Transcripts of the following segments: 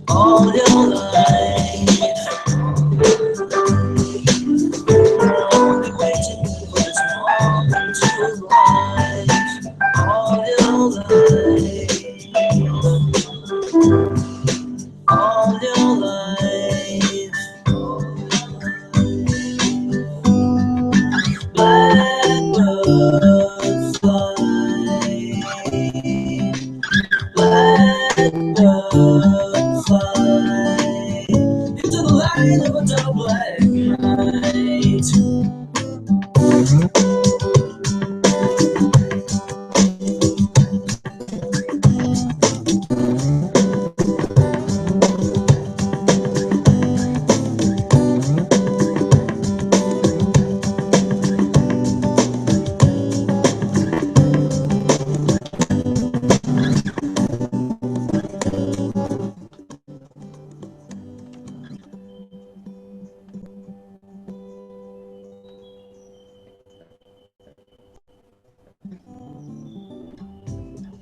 All your life, only waiting for this moment to arrive. All your life, all your life. Blackbird fly, blackbird fly into the light of a dull black night.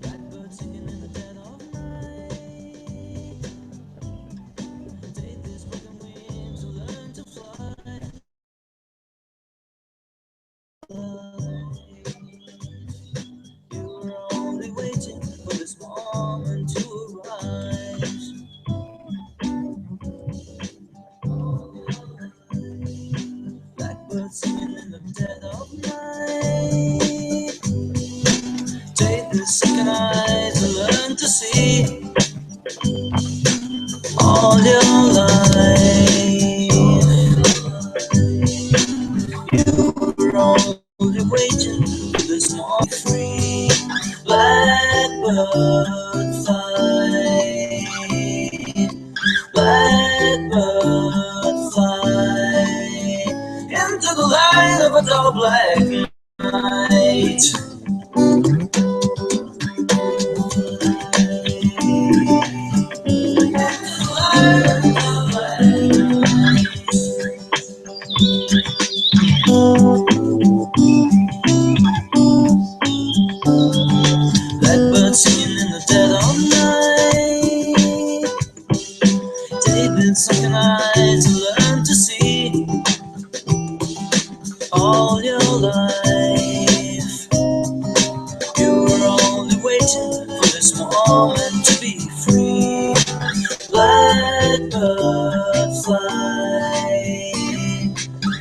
Blackbird singing in the dead of night. Take these broken wings and learn to fly. You were only waiting for this moment to arise. Blackbird singing in the dead of night. Take the second eyes and learn to see all your life. You were only waiting for this moment free. Blackbird fly, blackbird fly into the light of a dull black night. Blackbird singing in the dead of night. David sunken eyes to learn to see all your life. You were only waiting for this moment to be free. Blackbird fly,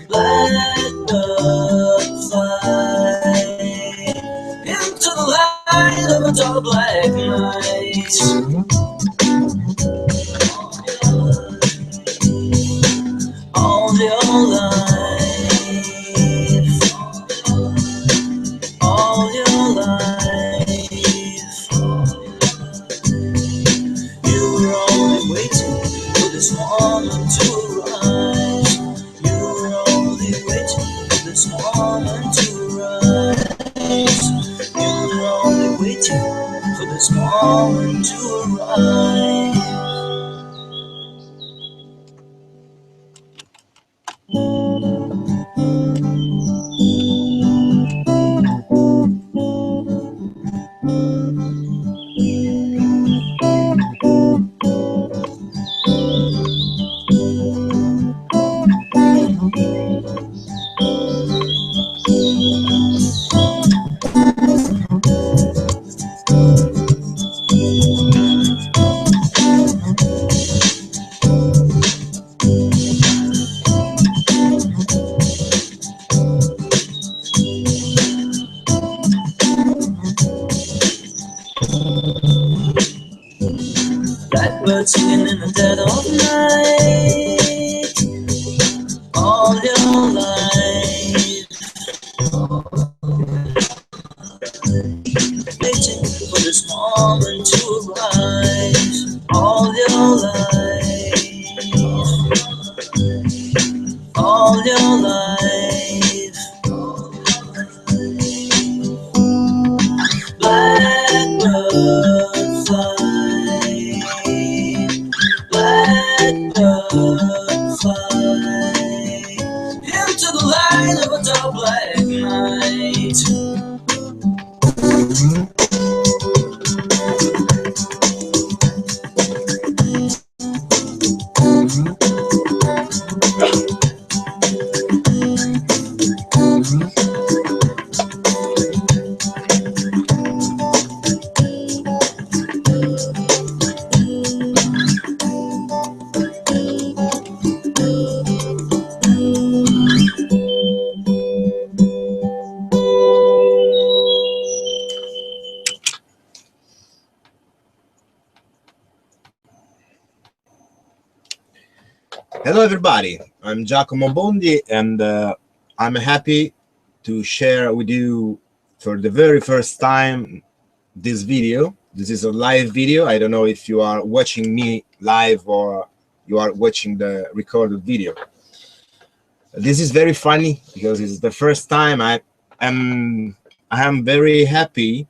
blackbird fly into the light of a dull black night. All your life, all your life. You were only waiting for this moment to arise. You were only waiting for this moment to arise. You were only waiting for this moment to arise. Blackbird singing in the dead of night. All your life, waiting for this moment to arise. All your Hello, everybody. I'm Giacomo Bondi, and I'm happy to share with you for the very first time this video. This is a live video. I don't know if you are watching me live or you are watching the recorded video. This is very funny because it's the first time I am very happy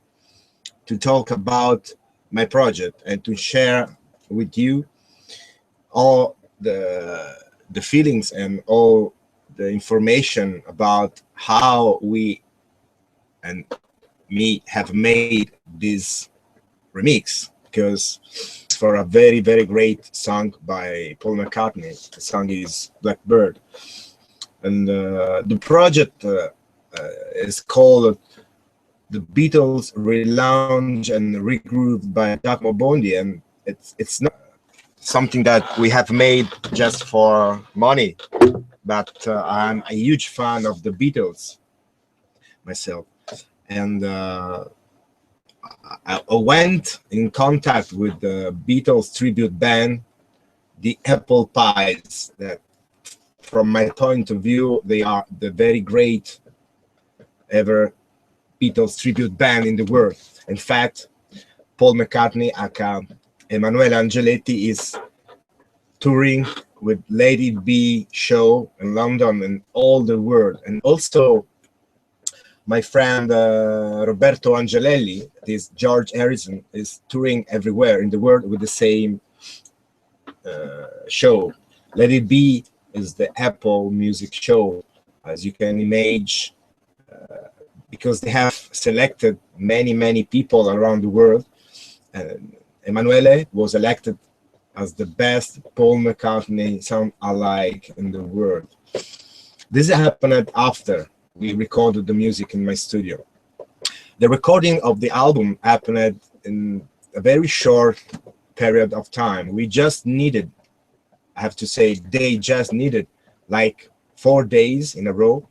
to talk about my project and to share with you all the feelings and all the information about how we and me have made this remix, because it's for a very, very great song by Paul McCartney. The song is Blackbird, and the project is called The Beatles Relounged and Regrooved by Giacomo Bondi, and it's not something that we have made just for money, but I'm a huge fan of the Beatles myself, and I went in contact with the Beatles tribute band, the Apple Pies, that from my point of view, they are the very great ever Beatles tribute band in the world. In fact, Paul McCartney, aka Emanuele Angeletti, is touring with Lady B show in London and all the world. And also my friend Roberto Angelelli, this George Harrison, is touring everywhere in the world with the same show. Lady B is the Apple Music show, as you can imagine, because they have selected many people around the world. Emanuele was elected as the best Paul McCartney sound alike in the world. This happened after we recorded the music in my studio. The recording of the album happened in a very short period of time. We just needed, I have to say, they just needed like 4 days in a row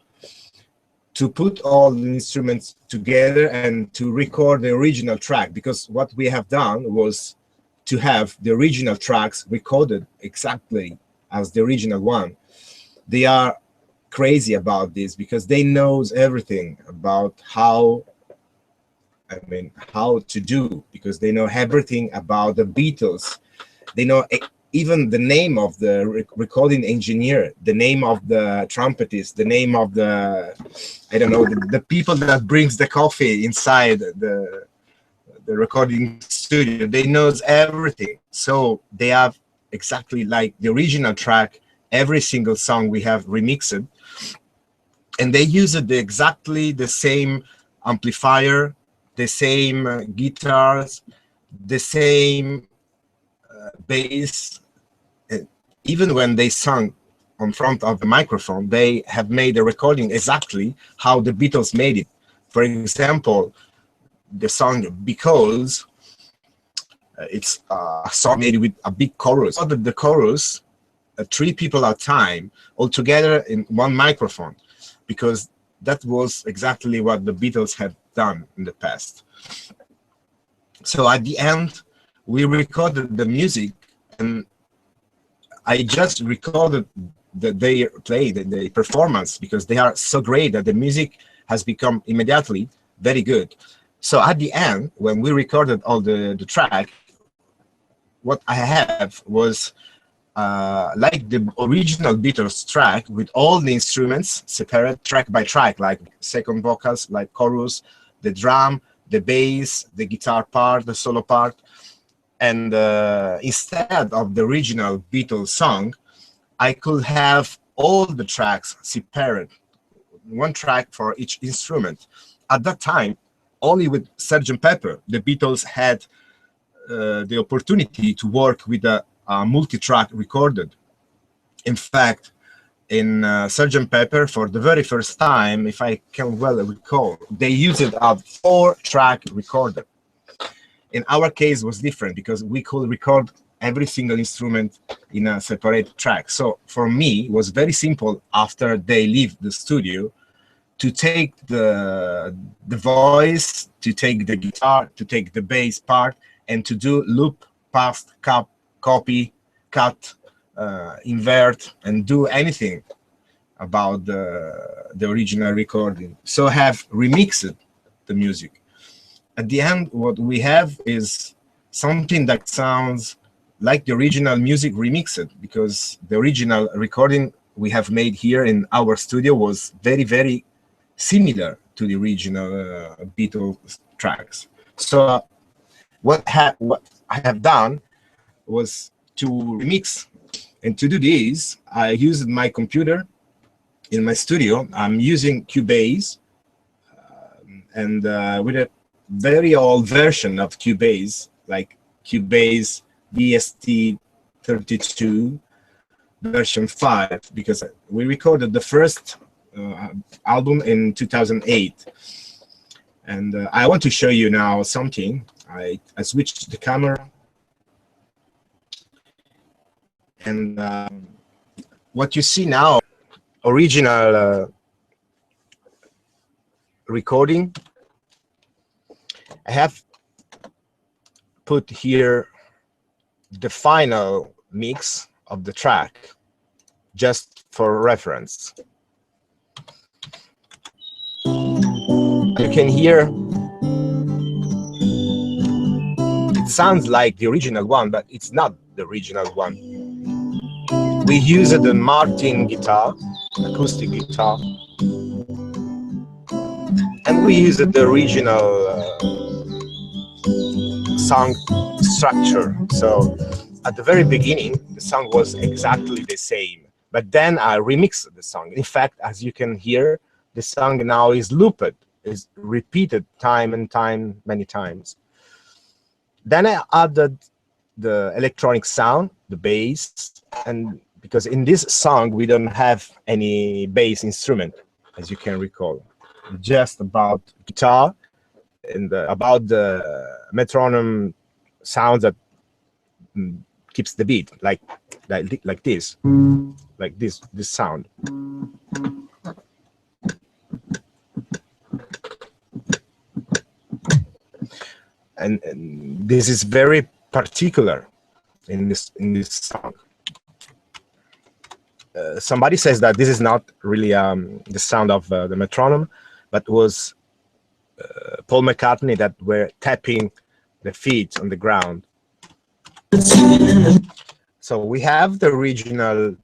to put all the instruments together and to record the original track, because what we have done was to have the original tracks recorded exactly as the original one. They are crazy about this because they knows everything about how to do, because they know everything about the Beatles. They know even the name of the recording engineer, the name of the trumpetist, the name of the, I don't know, the people that brings the coffee inside the recording studio. They knows everything. So they have exactly like the original track, every single song we have remixed, and they use it exactly the same amplifier, the same guitars, the same bass. Even when they sung on front of the microphone, they have made a recording exactly how the Beatles made it. For example, the song Because, it's a song made with a big chorus. The chorus, 3 people at a time, all together in one microphone, because that was exactly what the Beatles had done in the past. So at the end, we recorded the music, and I just recorded that they played the performance, because they are so great that the music has become immediately very good. So at the end, when we recorded all the track, what I have was like the original Beatles track with all the instruments separate track by track, like second vocals, like chorus, the drum, the bass, the guitar part, the solo part. And instead of the original Beatles song, I could have all the tracks separate, one track for each instrument. At that time, only with Sgt. Pepper, the Beatles had the opportunity to work with a multi-track recorded. In fact, in Sgt. Pepper, for the very first time, if I can well recall, they used a 4-track recorder. In our case, it was different because we could record every single instrument in a separate track. So for me, it was very simple after they leave the studio to take the voice, to take the guitar, to take the bass part, and to do loop, pass, copy, cut, invert and do anything about the original recording, so have remixed the music. At the end, what we have is something that sounds like the original music remixed, because the original recording we have made here in our studio was very, very similar to the original Beatles tracks. So what I have done was to remix, and to do this, I used my computer in my studio. I'm using Cubase, and with a very old version of Cubase, like Cubase VST32 version 5, because we recorded the first album in 2008. And I want to show you now something. I switched the camera, and what you see now, original recording. I have put here the final mix of the track, just for reference. You can hear it sounds like the original one, but it's not the original one. We used the Martin guitar, acoustic guitar, and we used the original song structure. So at the very beginning, the song was exactly the same, but then I remixed the song. In fact, as you can hear, the song now is looped, is repeated time and time, many times. Then I added the electronic sound, the bass, and because in this song we don't have any bass instrument, as you can recall, just about guitar and about the metronome sound that keeps the beat, like this, like this sound. And this is very particular in this song. Somebody says that this is not really the sound of the metronome, but was Paul McCartney that were tapping the feet on the ground. So we have the original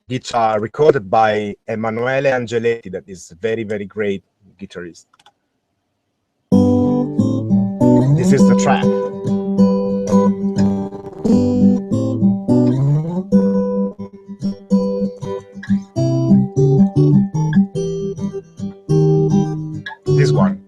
guitar recorded by Emanuele Angeletti, that is a very, very great guitarist. This is the track. This one.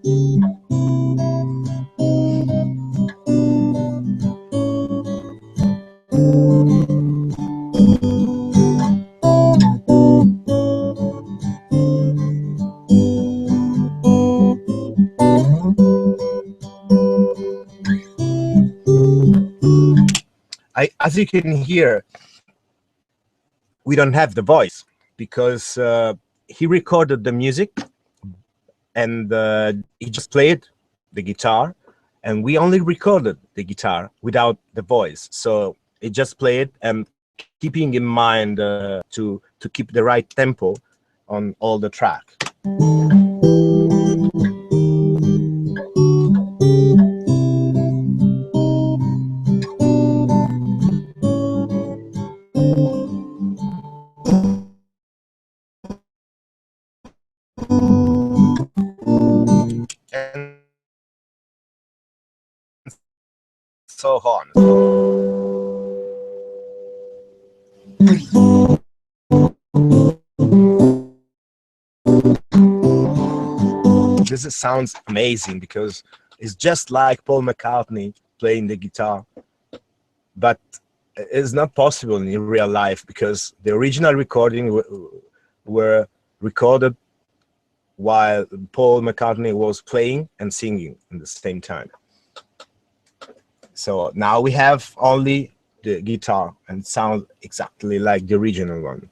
As you can hear, we don't have the voice because he recorded the music and he just played the guitar, and we only recorded the guitar without the voice. So it just played, and keeping in mind to keep the right tempo on all the track. And so on. This sounds amazing because it's just like Paul McCartney playing the guitar, but it's not possible in real life because the original recording were recorded while Paul McCartney was playing and singing at the same time. So now we have only the guitar and it sounds exactly like the original one.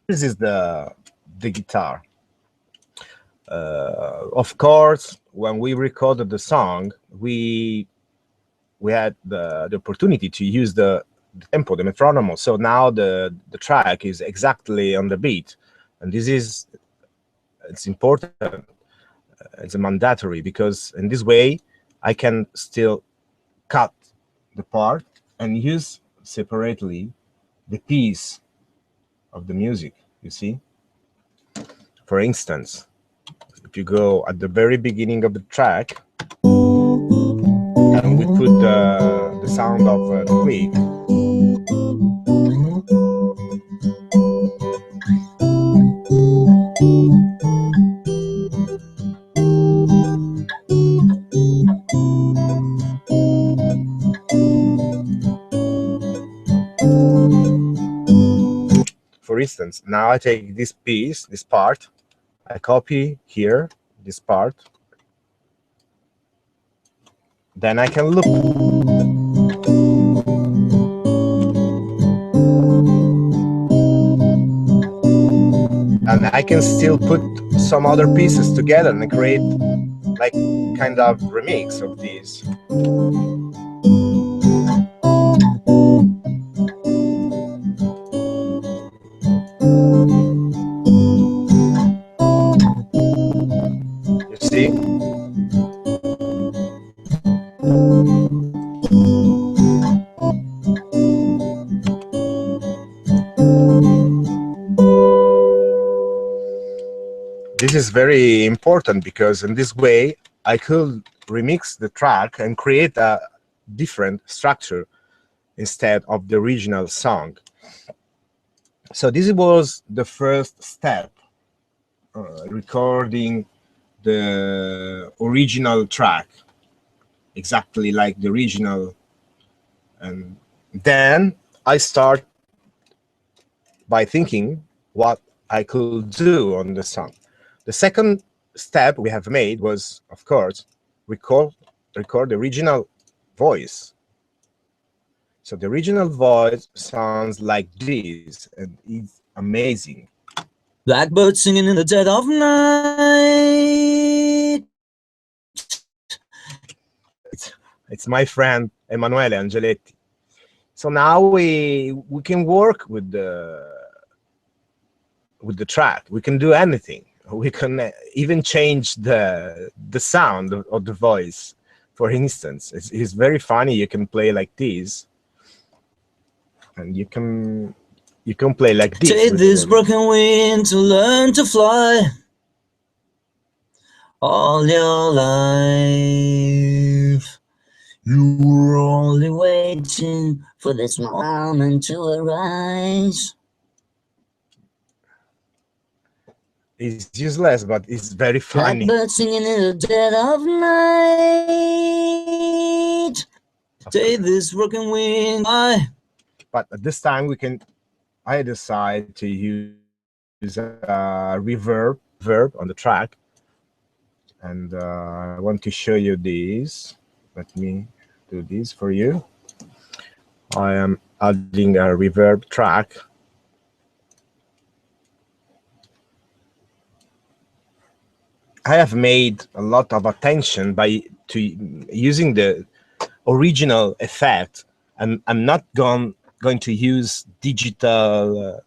This is the guitar. Of course, when we recorded the song, we had the opportunity to use the tempo, the metronome. So now the track is exactly on the beat, and this is it's important. It's a mandatory because in this way I can still cut the part and use separately the piece of the music. You see, for instance, if you go at the very beginning of the track and we put the sound of the click, for instance, now I take this piece, this part, I copy here this part, then I can loop, and I can still put some other pieces together and create like kind of remix of these. You see? This is very important because in this way I could remix the track and create a different structure instead of the original song. So this was the first step, recording the original track exactly like the original, and then I start by thinking what I could do on the song. The second step we have made was, of course, record the original voice. So the original voice sounds like this, and it's amazing. Blackbird singing in the dead of night. It's my friend Emanuele Angeletti. So now we can work with the track. We can do anything. We can even change the sound of the voice. For instance, it's very funny. You can play like this, and you can play like this. Take this broken wing to learn to fly. All your life, you were only waiting for this moment to arise. It's useless, but it's very funny. Blackbird singing in the dead of night. Take this broken wing, fly. But at this time, I decide to use reverb on the track, and I want to show you this. Let me do this for you. I am adding a reverb track. I have made a lot of attention to using the original effect, and I'm not going to use digital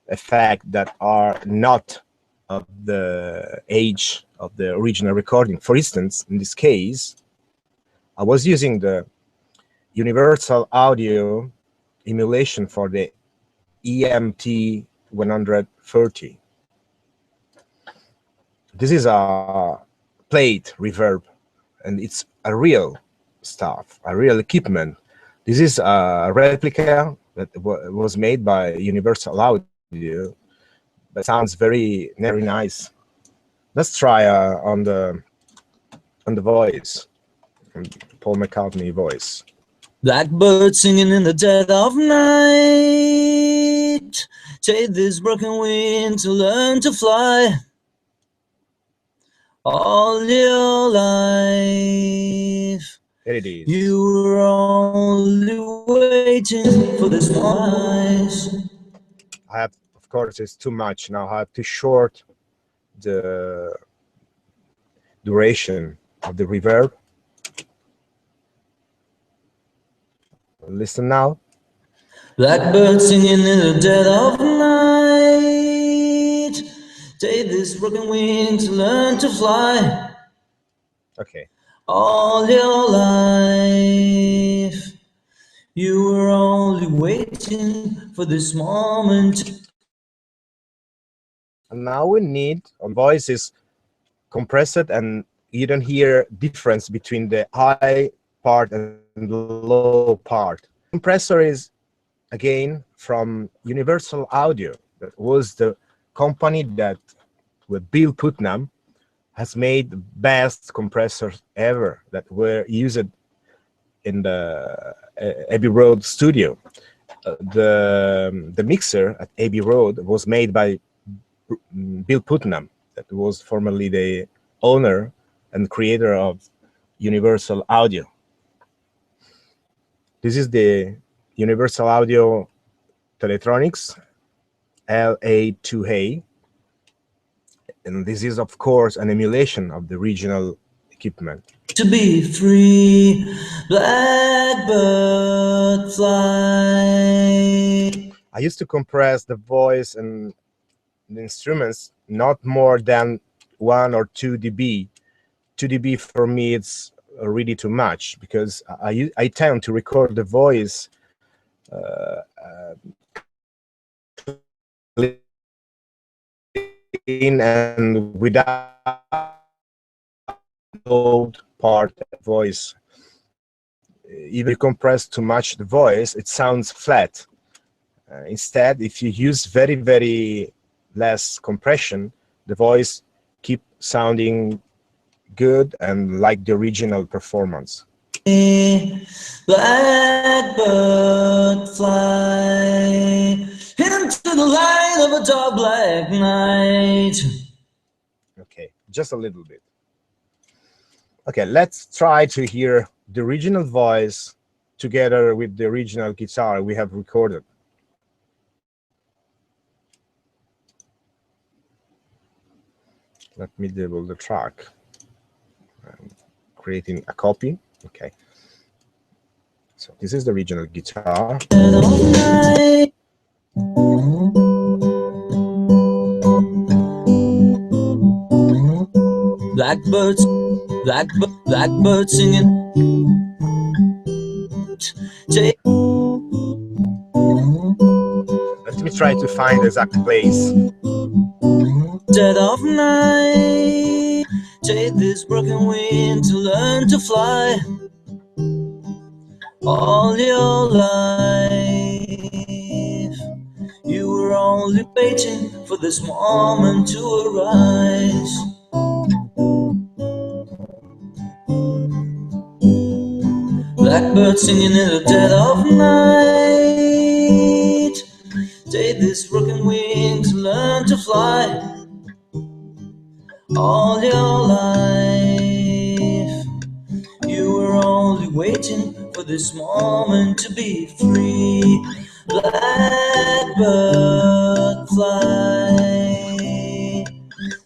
effect that are not of the age of the original recording. For instance, in this case, I was using the Universal Audio emulation for the EMT 130. This is a plate reverb, and it's a real stuff, a real equipment. This is a replica that was made by Universal Audio, but sounds very nice. Let's try on the voice, Paul McCartney voice. Blackbird singing in the dead of night. Take this broken wing to learn to fly. All your life, There it is. you were only waiting for this noise. I have, of course, it's too much. Now I have to short the duration of the reverb. Listen now. Blackbird singing in the dead of night. Take this broken wing to learn to fly. Okay. All your life, you were only waiting for this moment. And now we need, on voice is compressed, and you don't hear difference between the high part and the low part. Compressor is again from Universal Audio. That was the company that, with Bill Putnam, has made the best compressors ever that were used in the Abbey Road studio. The mixer at Abbey Road was made by Bill Putnam, that was formerly the owner and creator of Universal Audio. This is the Universal Audio Teletronics LA2A, and this is of course an emulation of the original equipment. To be free, blackbird fly. I used to compress the voice and the instruments not more than 1 or 2 dB. 2 dB for me it's really too much, because I tend to record the voice clean and without old part of voice. If you compress too much the voice, it sounds flat. Instead, if you use very less compression, the voice keep sounding good and like the original performance. Blackbird fly into the light of a dark black night. Okay, just a little bit. Okay, let's try to hear the original voice together with the original guitar we have recorded. Let me double the track. I'm creating a copy. Okay. So this is the original guitar. Blackbird singing. Let me try to find the exact place. Dead of night, take this broken wing to learn to fly. All your life, you were only waiting for this moment to arise. Blackbird singing in the dead of night, take this broken wing to learn to fly. All your life, you were only waiting for this moment to be free. Blackbird fly,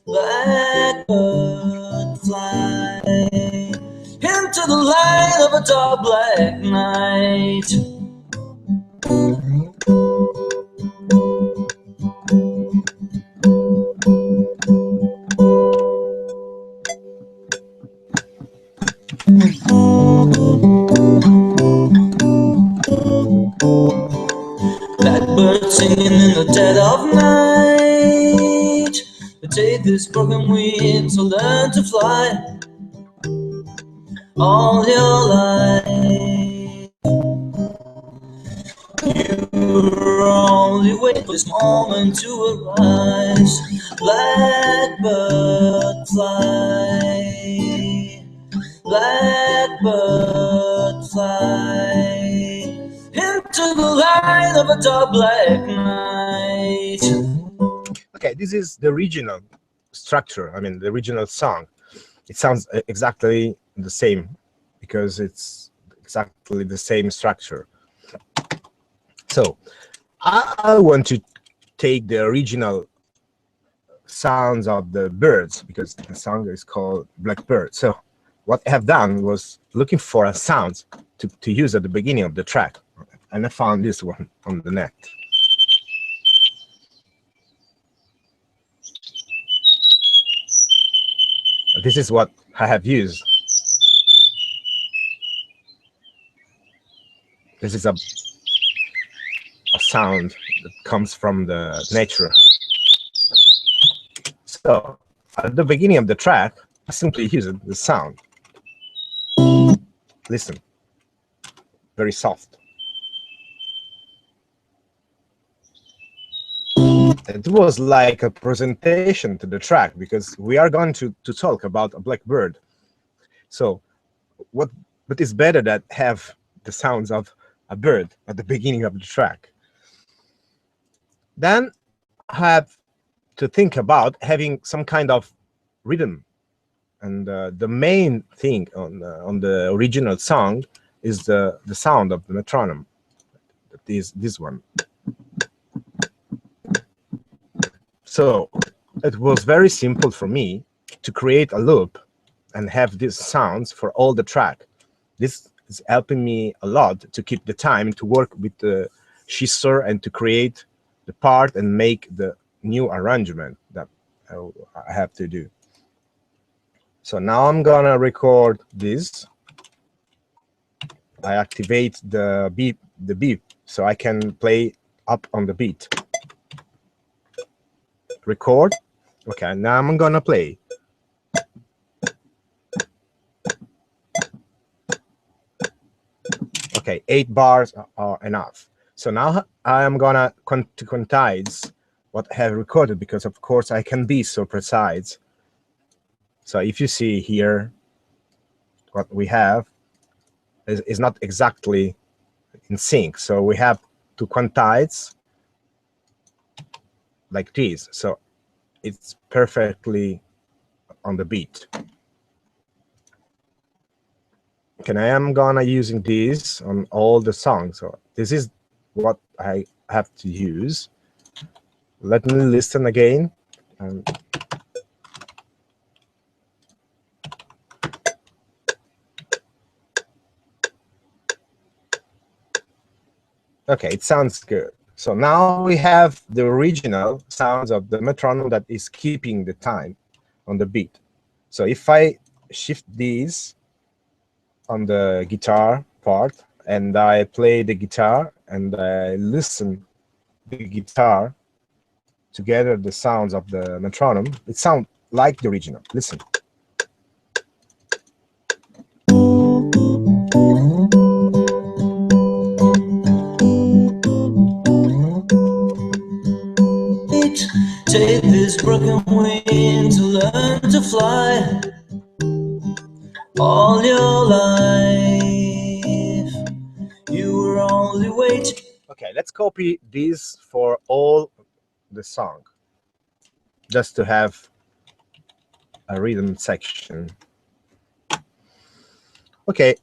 blackbird fly into the light of a dark black night. Blackbird singing in the dead of night. Take this broken wing to learn to fly. All your life, you were only waiting for this moment to arise. Blackbird fly, blackbird fly into the light of a dark black night. Okay, this is the original structure, I mean the original song. It sounds exactly the same because it's exactly the same structure. So I want to take the original sounds of the birds, because the song is called Blackbird. So what I have done was looking for a sound to use at the beginning of the track, and I found this one on the net. This is what I have used. This is a sound that comes from the nature. So at the beginning of the track, I simply use the sound. Listen, very soft. It was like a presentation to the track, because we are going to talk about a blackbird. So what is better that have the sounds of a bird at the beginning of the track? Then I have to think about having some kind of rhythm, and the main thing on the original song is the sound of the metronome. That is this one. So it was very simple for me to create a loop and have these sounds for all the track. This is helping me a lot to keep the time to work with the scissor and to create the part and make the new arrangement that I have to do. So now I'm gonna record this. I activate the beep so I can play up on the beat. Record. Okay, now I'm gonna play. Okay, 8 bars are enough. So now I am gonna quantize what I have recorded, because of course I can be so precise. So if you see here, what we have is not exactly in sync. So we have to quantize like this. So it's perfectly on the beat. Okay, I am gonna using this on all the songs. So this is what I have to use. Let me listen again. Okay, it sounds good. So now we have the original sounds of the metronome that is keeping the time on the beat. So if I shift these on the guitar part and I play the guitar and I listen the guitar together, the sounds of the metronome, it sounds like the original. Listen. Take this broken wing to learn to fly. All your life you were only waiting. Okay, let's copy this for all the song, just to have a rhythm section. Okay,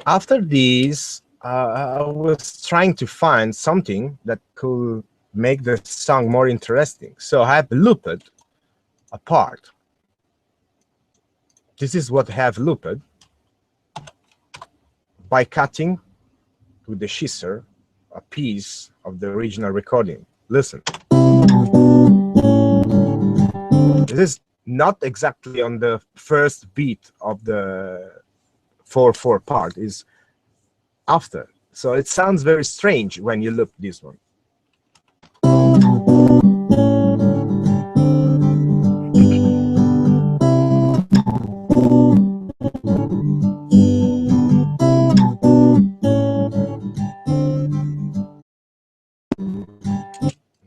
after this, I was trying to find something that could make the song more interesting. So I have looped a part. This is what I have looped by cutting with the scissor a piece of the original recording. Listen. This is not exactly on the first beat of the 4/4 part, is after. So it sounds very strange when you loop this one.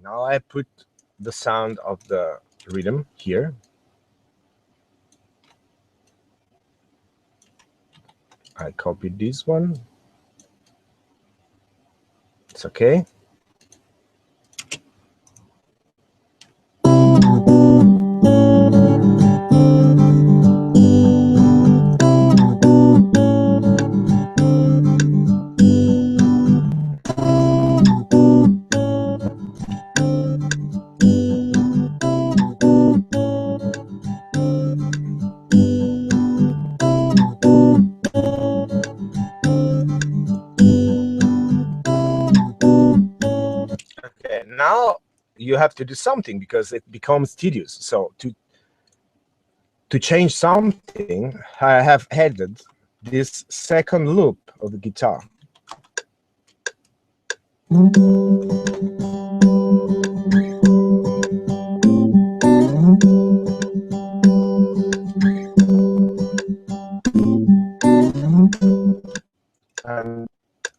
Now I put the sound of the rhythm here. I copied this one. It's okay. you have to do something because it becomes tedious. So to change something, I have added this second loop of the guitar. And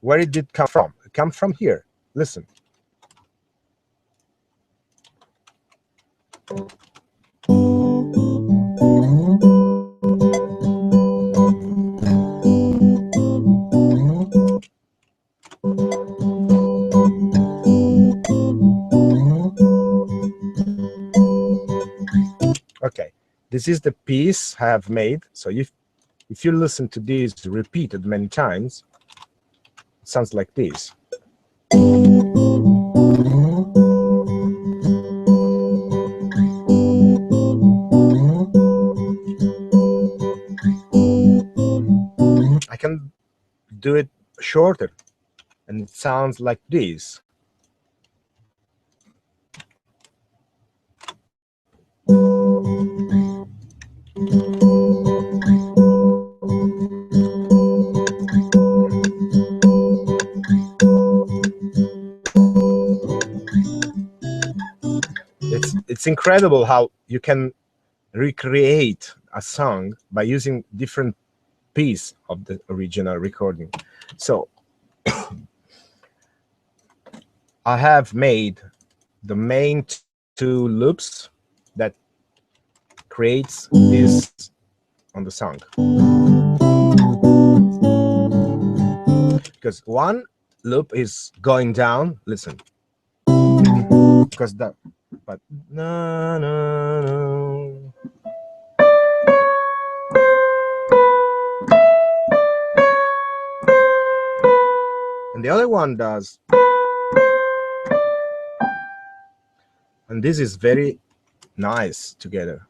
where it did come from? It comes from here. Listen. Okay, this is the piece I have made. So if you listen to this repeated many times, it sounds like this. I can do it shorter, and it sounds like this. It's incredible how you can recreate a song by using different piece of the original recording. So I have made the main two loops that creates this on the song, because one loop is going down. Listen, because that, but no, no, no. And the other one does, and this is very nice together.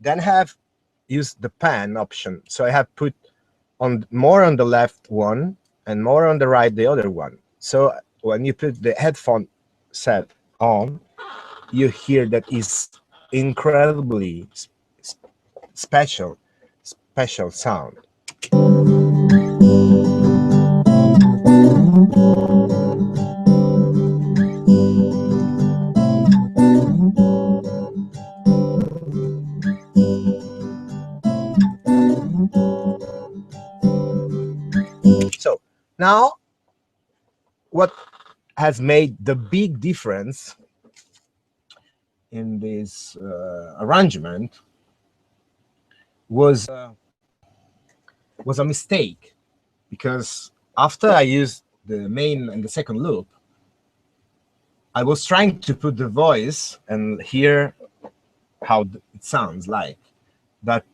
Then I have used the pan option, so I have put on more on the left one and more on the right the other one. So when you put the headphone set on, you hear that is incredibly special sound. So now what has made the big difference in this arrangement was a mistake, because after I used the main and the second loop, I was trying to put the voice and hear how it sounds like, but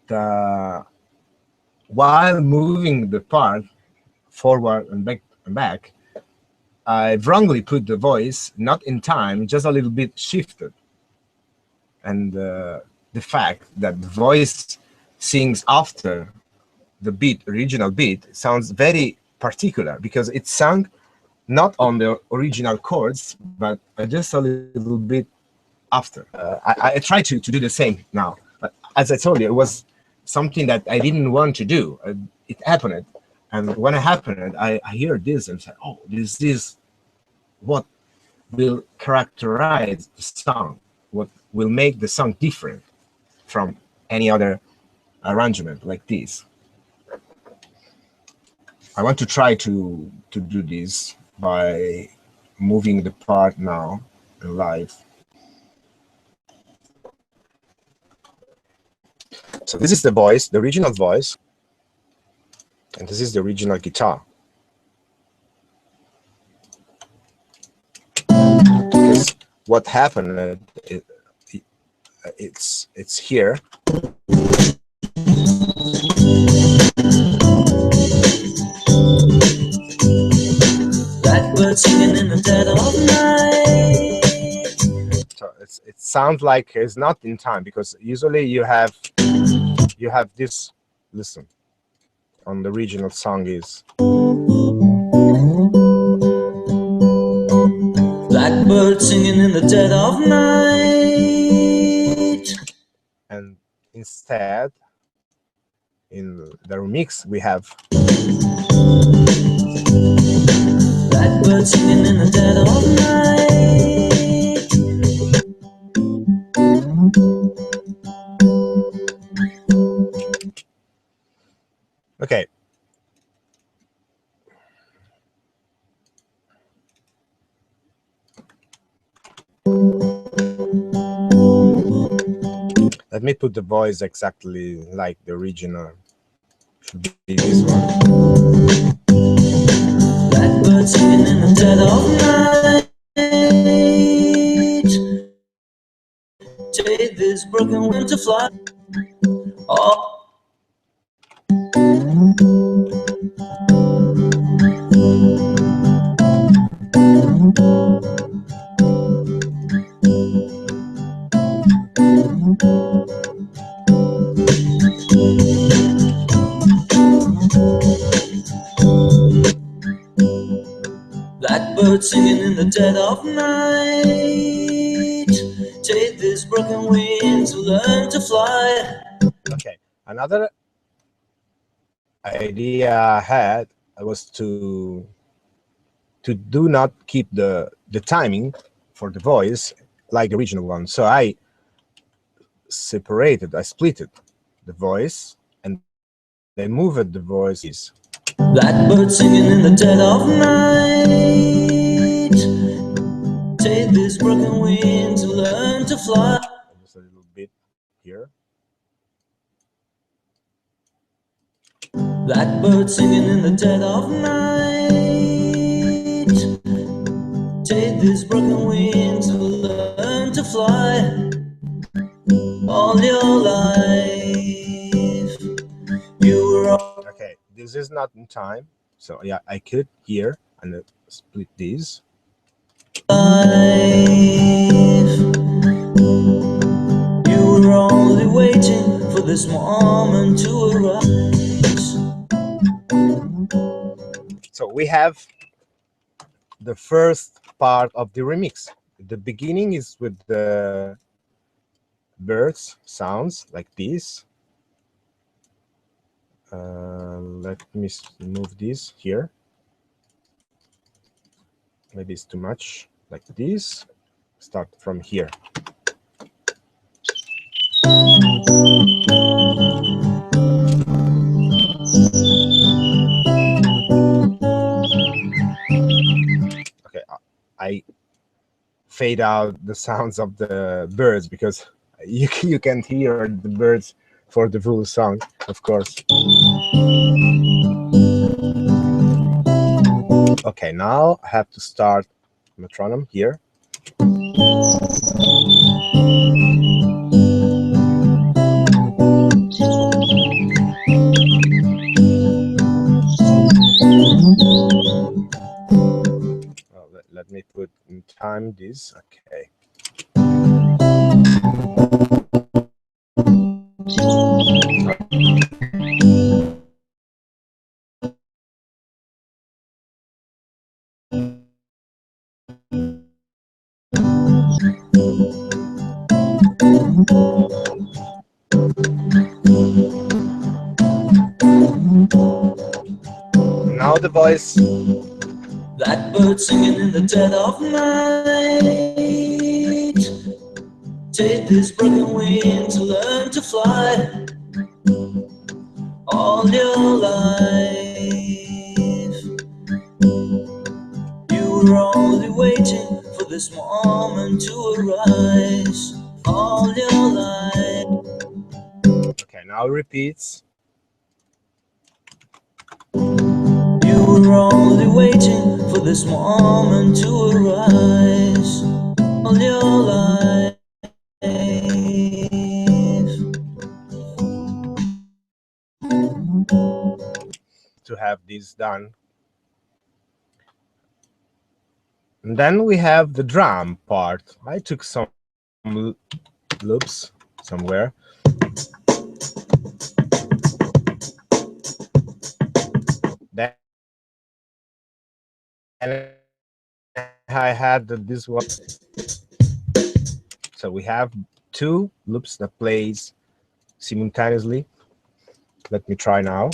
while moving the part forward and back, I wrongly put the voice not in time, just a little bit shifted. And the fact that the voice sings after the beat, original beat, sounds very particular, because it's sung not on the original chords, but just a little bit after. I try to do the same now, but as I told you, it was something that I didn't want to do. It happened, and when it happened, I hear this and say, oh, this is what will characterize the song, what will make the song different from any other arrangement like this. I want to try to do this by moving the part now live. So this is the voice, the original voice, and this is the original guitar. Because what happened, it's here. Blackbird singing in the dead of night. So it sounds like it's not in time, because usually you have this. Listen, on the original song is Blackbird singing in the dead of night. and instead in the remix we have Blackbird singing in the dead of night. okay. Let me put the voice exactly like the original. Should be this one. Blackbird singing in the dead of night. Take this broken wing to fly. Oh. Blackbird singing in the dead of night. Take this broken wing to learn to fly. Okay, another idea I had was to do not keep the timing for the voice like the original one. So I splitted the voice and then moved the voices. Blackbird singing in the dead of night. Take this broken wing to learn to fly. Just a little bit here. Blackbird singing in the dead of night. Take this broken wing to learn to fly. All your life you were okay, this is not in time, so yeah, I could here and split these. alive. You were only waiting for this moment to arise. So we have the first part of the remix. The beginning is with the birds sounds like this. Let me move this here. Maybe it's too much, like this. Start from here. Okay, I fade out the sounds of the birds because you can't hear the birds for the full song, of course. Okay, now I have to start metronome here. Well, let me put in time this. Okay. Now the voice. Blackbird singing in the dead of night. Take this broken wing to learn to fly. All your life you were only waiting for this moment to arise. All your life. Okay, now it repeats. You were only waiting for this moment to arise. All your life. To have this done. And then we have the drum part. I took some loops somewhere. Then I had this one. So we have two loops that plays simultaneously. Let me try now.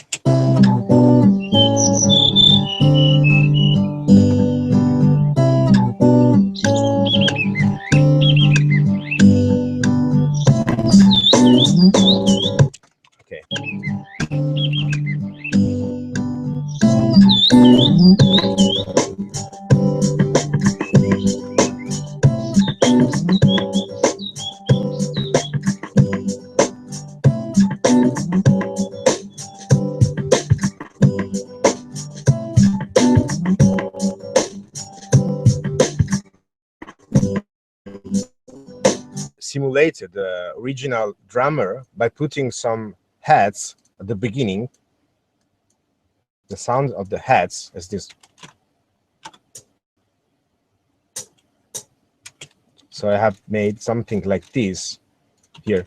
Okay. Simulated the original drummer by putting some heads at the beginning. The sound of the heads is this. So I have made something like this here.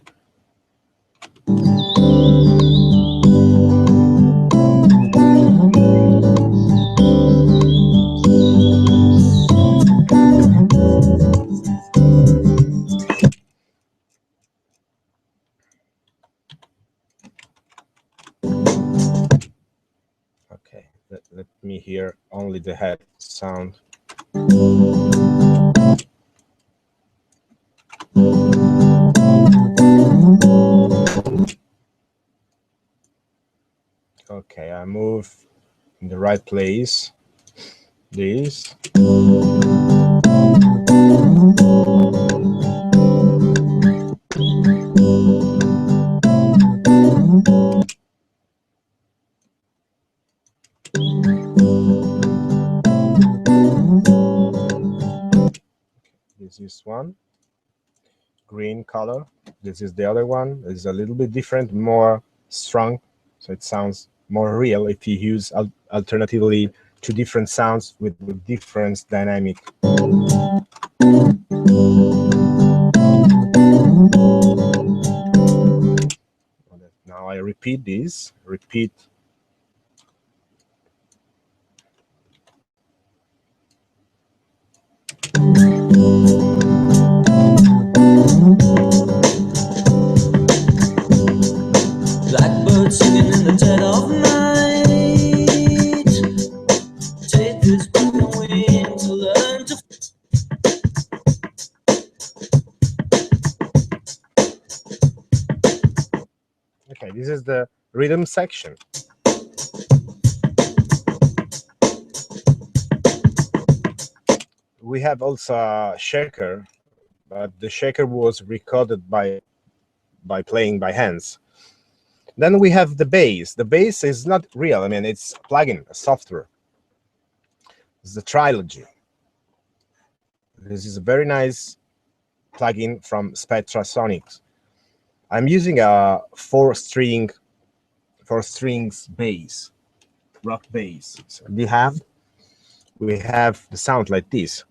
Okay, let me hear only the head sound. Okay, I move in the right place. This. This is one. Green color. This is the other one. It's a little bit different, more strong, so it sounds more real if you use alternatively two different sounds with different dynamic. Now I repeat this. Repeat. Blackbird singing in the dead of night. Take this broken wing to learn to. Okay, this is the rhythm section. We have also a shaker, but the shaker was recorded by playing by hands. Then we have the bass. The bass is not real. I mean, it's a plugin, a software. It's the Trilogy. This is a very nice plugin from Spectrasonics. I'm using a four strings bass, rock bass. So we have the sound like this.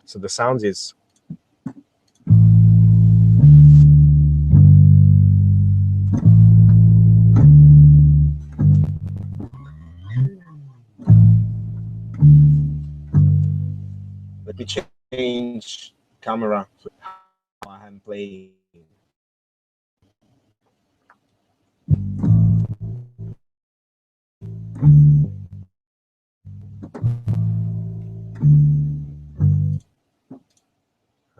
So the sound is let me change camera how I'm playing.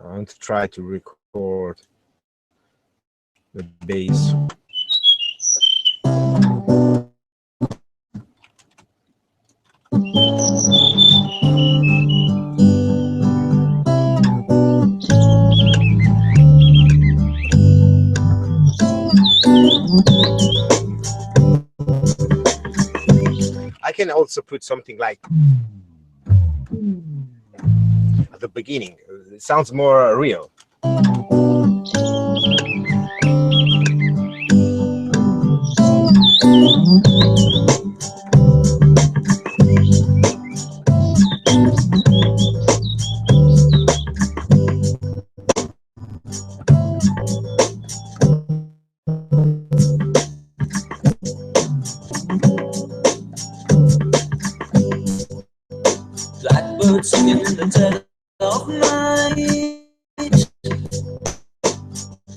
I want to try to record the bass. I can also put something like at the beginning. It sounds more real. singing in the dead of night.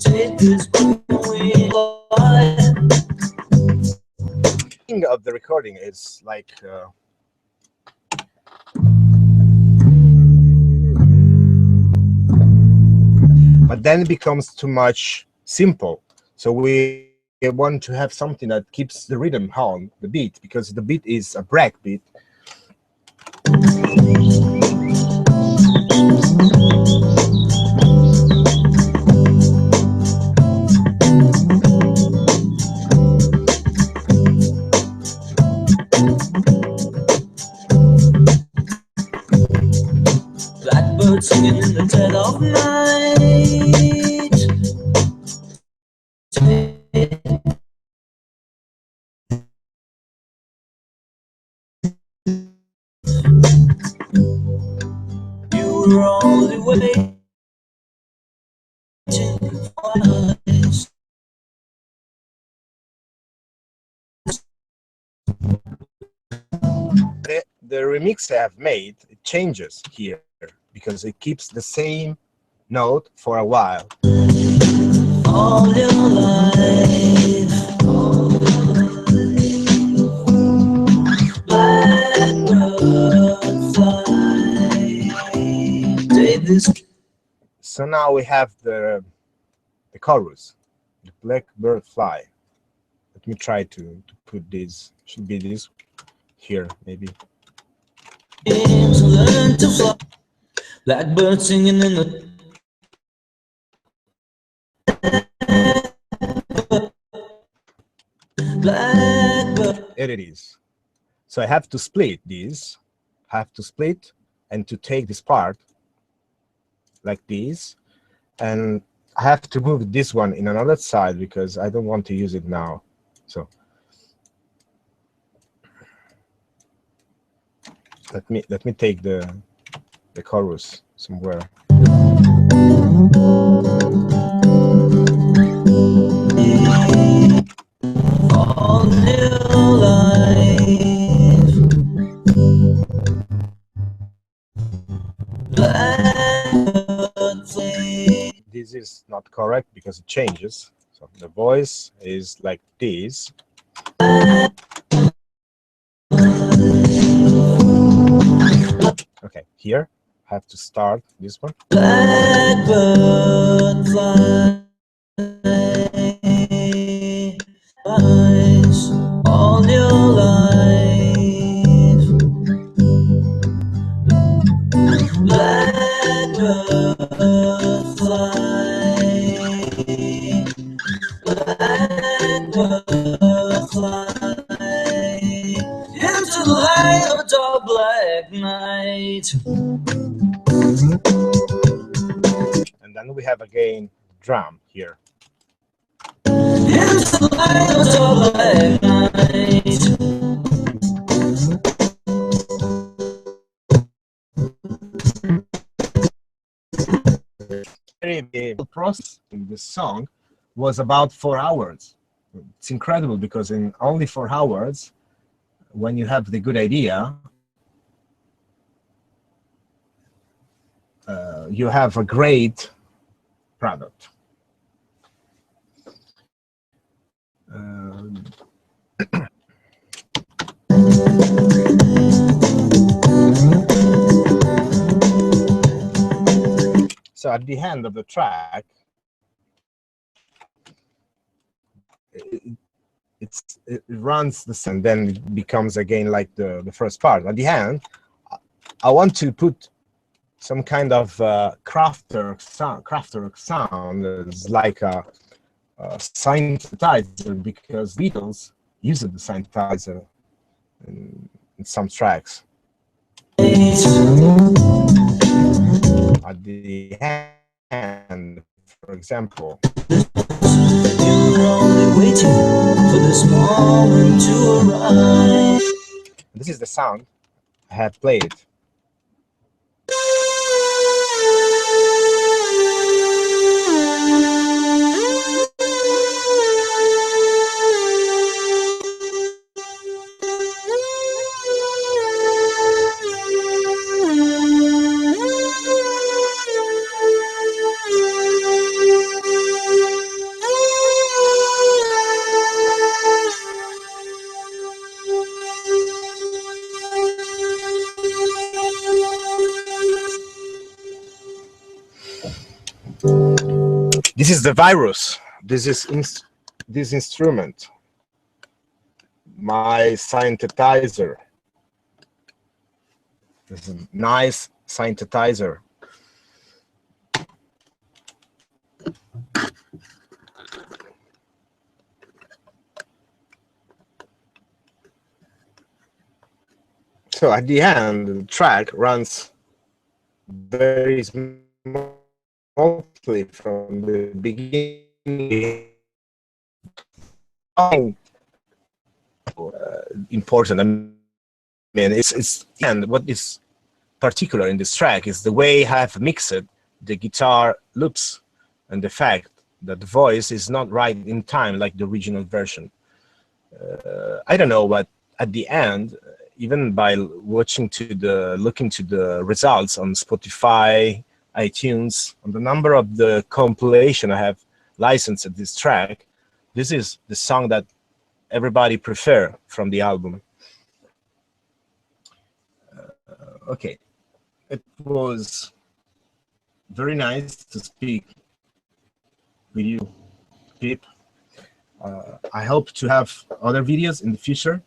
Take this away. Thing of the recording is like but then it becomes too much simple. So we want to have something that keeps the rhythm on the beat, because the beat is a break beat. Blackbird singing in the dead of night. You were only waiting for us. The remix I have made, it changes here because it keeps the same note for a while. All your life, blackbird fly. Take this. So now we have the chorus, the blackbird fly. Let me try to put this, should be this here maybe. To learn to fly. Blackbird singing in the blackbird. There it is. So I have to split this, and to take this part like this, and I have to move this one in another side because I don't want to use it now. So let me take the chorus somewhere. All your life, blackbird fly. This is not correct because it changes. So the voice is like this. Okay, here I have to start this one. Blackbird fly. All your life, blackbird fly, blackbird fly, into the light of a dark black night. And then we have again drum here. Into the light of a dark black night. The process in this song was about 4 hours. It's incredible because in only 4 hours, when you have the good idea, you have a great product. So at the end of the track, it runs the same, then it becomes again like the first part. At the end, I want to put some kind of Kraftwerk sound as like a synthesizer, because Beatles used the synthesizer in some tracks. At the end, for example, You're only waiting for this moment to arrive. this is the sound I have played. This is the virus. This is this instrument, my synthesizer. This is a nice synthesizer. So at the end, the track runs very smoothly from the beginning. Important. I mean, it's and what is particular in this track is the way I have mixed the guitar loops and the fact that the voice is not right in time like the original version. I don't know, but at the end, even by looking to the results on Spotify, iTunes, on the number of the compilation I have licensed at this track, this is the song that everybody prefer from the album. Okay, it was very nice to speak with you, Pip. I hope to have other videos in the future.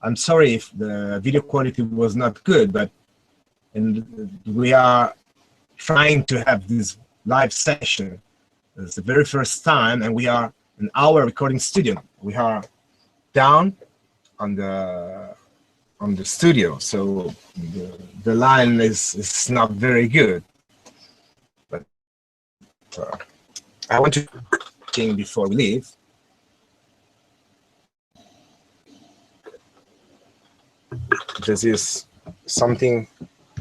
I'm sorry if the video quality was not good, but we are trying to have this live session. It's the very first time, and we are in our recording studio. We are down on the studio, so the line is not very good. But I want to think before we leave. This is something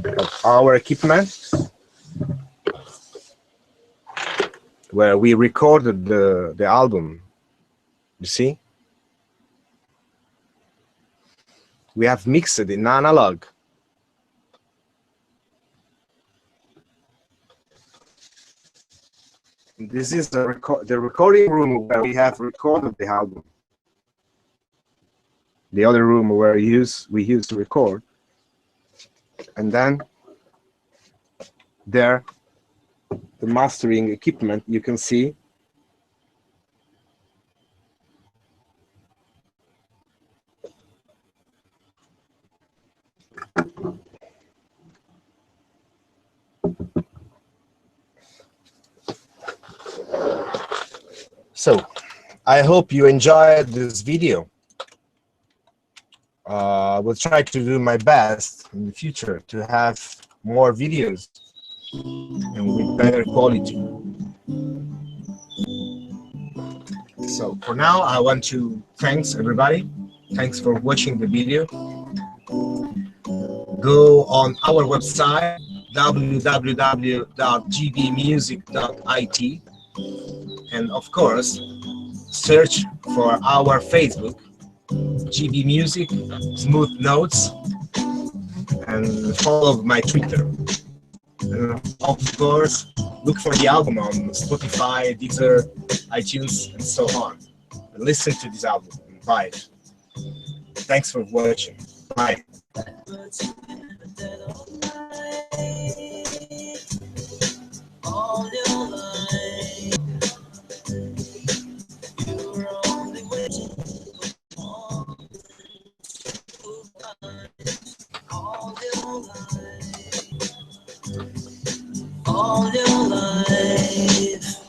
of our equipment where we recorded the album. You see, we have mixed it in analog. This is the recording room where we have recorded the album. The other room where we used to record, and then there, the mastering equipment. You can see so. I hope you enjoyed this video. I will try to do my best in the future to have more videos and with better quality. So for now, I want to thanks everybody. Thanks for watching the video. Go on our website www.gbmusic.it, and of course search for our Facebook, GBmusic, Smoothnotes, and follow my Twitter. And of course, look for the album on Spotify, Deezer, iTunes, and so on. And listen to this album and buy it. Thanks for watching. Bye. All your life,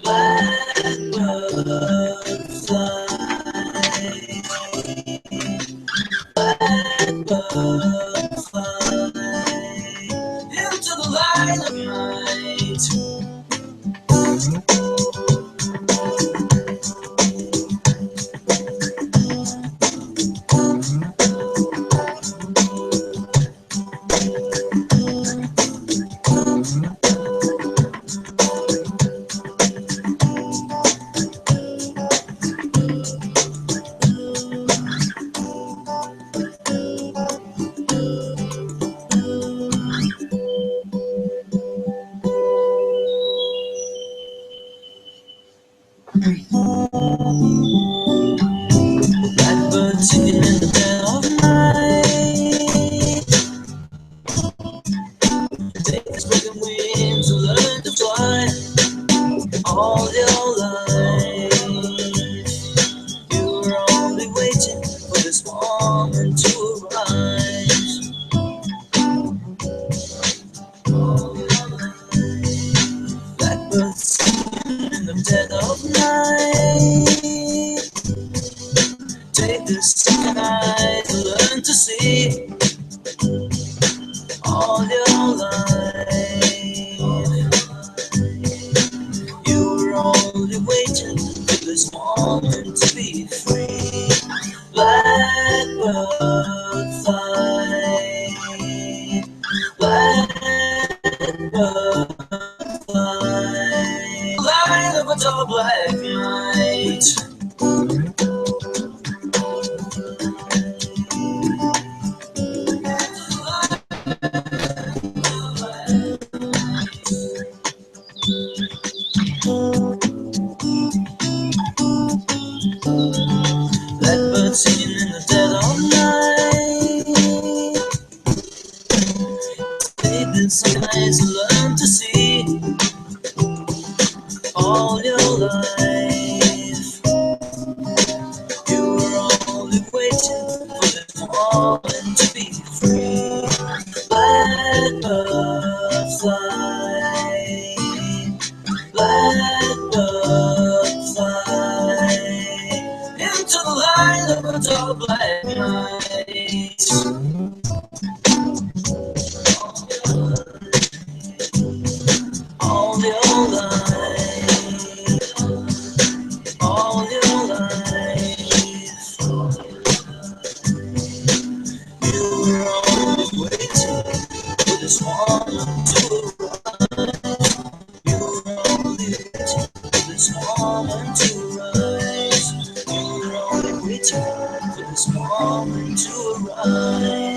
Blackbird fly, Blackbird fly into the light of night. Blackbird singing in the dead of night. The day is breaking away. this moment to be free. Blackbird fly, blackbird fly, light of a tall black night. Blackbird singing in the dead of night. They've been some nights to learn to see all your life. You were only waiting for this moment to be free. Blackbird fly, blackbird fly, into the light of a tall black night. All your life, all your life, you were only waiting for this moment to arrive. You were only waiting for this moment to rise. You were only waiting for this moment to arrive.